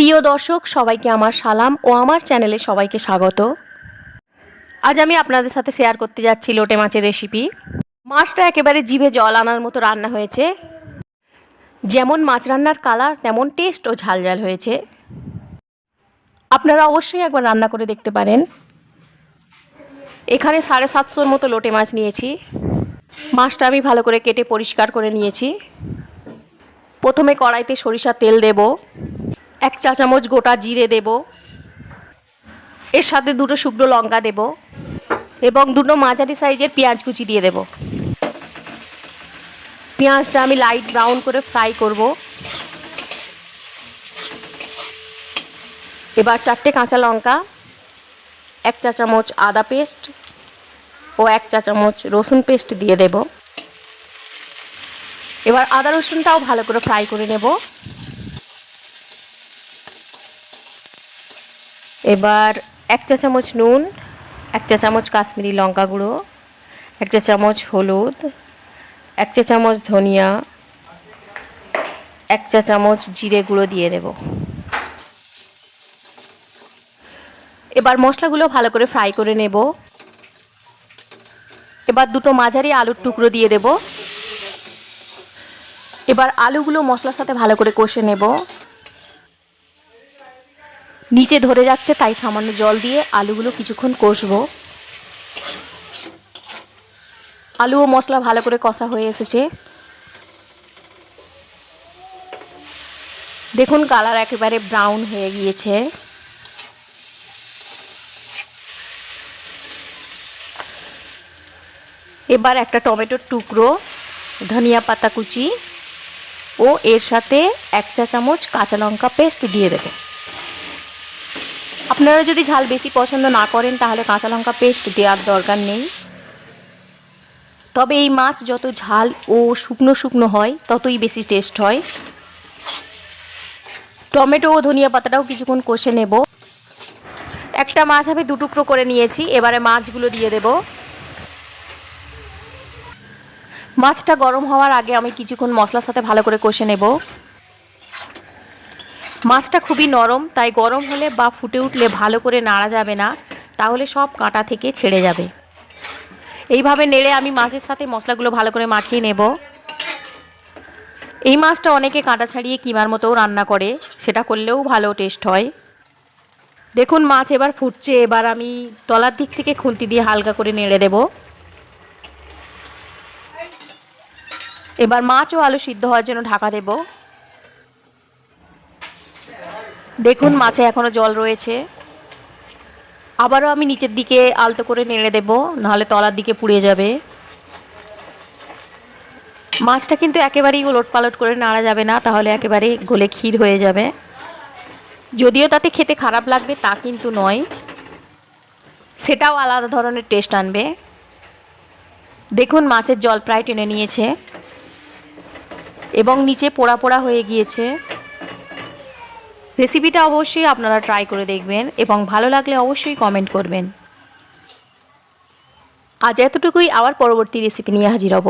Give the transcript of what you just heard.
প্রিয় দর্শক সবাইকে আমার সালাম ও আমার চ্যানেলে সবাইকে স্বাগত। আজ আমি আপনাদের সাথে শেয়ার করতে যাচ্ছি লোটে মাছের রেসিপি। মাছটা একেবারে জিভে জল আনার মতো রান্না হয়েছে। যেমন মাছ রান্নার কালার তেমন টেস্ট ও ঝাল ঝাল হয়েছে। আপনারা অবশ্যই একবার রান্না করে দেখতে পারেন। এখানে 750 মতো লোটে মাছ নিয়েছি। মাছটা আমি ভালো করে কেটে পরিষ্কার করে নিয়েছি। প্রথমে কড়াইতে সরিষার তেল দেব, 1 চা চামচ গোটা জিরে দেব, এর সাথে 2টো শুকনো লঙ্কা দেব এবং 2টো মাঝারি সাইজের পেঁয়াজ কুচি দিয়ে দেব। পেঁয়াজটা আমি লাইট ব্রাউন করে ফ্রাই করব। এবার 4টে কাঁচা লঙ্কা, 1 চা চামচ আদা পেস্ট ও 1 চা চামচ রসুন পেস্ট দিয়ে দেব। এবার আদা রসুনটাও ভালো করে ফ্রাই করে নেব। এবার 1 চা চামচ নুন, 1 চা চামচ কাশ্মীরি লঙ্কা গুঁড়ো, 1 চা চামচ হলুদ, 1 চা চামচ ধনিয়া, 1 চা চামচ জিরে গুঁড়ো দিয়ে দেব। এবার মশলাগুলো ভালো করে ফ্রাই করে নেব। এবার 2টো মাঝারি আলুর টুকরো দিয়ে দেব। এবার আলুগুলো মশলার সাথে ভালো করে কষে নেব। নিচে ধরে যাচ্ছে তাই সামান্য জল দিয়ে আলুগুলো কিছুক্ষণ কষবো। আলু ও মশলা ভালো করে কষা হয়ে এসেছে। দেখুন কালার একেবারে ব্রাউন হয়ে গিয়েছে। এবার একটা টমেটোর টুকরো, ধনিয়া পাতা কুচি ও এর সাথে 1 চা চামচ কাঁচা লঙ্কা পেস্ট দিয়ে দেব। আপনারা যদি ঝাল বেশি পছন্দ না করেন তাহলে কাঁচা লঙ্কা পেস্ট দেওয়ার দরকার নেই। তবে এই মাছ যত ঝাল ও শুকনো শুকনো হয় ততই বেশি টেস্ট হয়। টমেটো ও ধনিয়া পাতাটাও কিছুক্ষণ কষে নেব। একটা মাছ আমি 2 টুকরো করে নিয়েছি। এবারে মাছগুলো দিয়ে দেব। মাছটা গরম হওয়ার আগে আমি কিছুক্ষণ মশলার সাথে ভালো করে কষে নেব। মাছটা খুবই নরম, তাই গরম হলে বা ফুটে উঠলে ভালো করে নাড়া যাবে না, তাহলে সব কাঁটা থেকে ছেড়ে যাবে। এইভাবে নেড়ে আমি মাছের সাথে মশলাগুলো ভালো করে মাখিয়ে নেব। এই মাছটা অনেকে কাঁটা ছাড়িয়ে কিমার মতোও রান্না করে, সেটা করলেও ভালো টেস্ট হয়। দেখুন মাছ এবার ফুটছে। এবার আমি তলার দিক থেকে খুন্তি দিয়ে হালকা করে নেড়ে দেব। এবার মাছ ও আলু সিদ্ধ হওয়ার জন্য ঢাকা দেব। দেখুন মাছে এখনও জল রয়েছে। আবারও আমি নিচের দিকে আলতো করে নেড়ে দেব, নাহলে তলার দিকে পুড়ে যাবে। মাছটা কিন্তু একেবারেই ওলটপালট করে নাড়া যাবে না, তাহলে একেবারে গলে ক্ষীর হয়ে যাবে। যদিও তাতে খেতে খারাপ লাগবে তা কিন্তু নয়, সেটাও আলাদা ধরনের টেস্ট আনবে। দেখুন মাছের জল প্রায় টেনে নিয়েছে এবং নিচে পোড়া পোড়া হয়ে গিয়েছে। রেসিপিটা অবশ্যই আপনারা ট্রাই করে দেখবেন এবং ভালো লাগলে অবশ্যই কমেন্ট করবেন। আজ এতটুকুই, আবার পরবর্তী রেসিপি নিয়ে হাজির হব।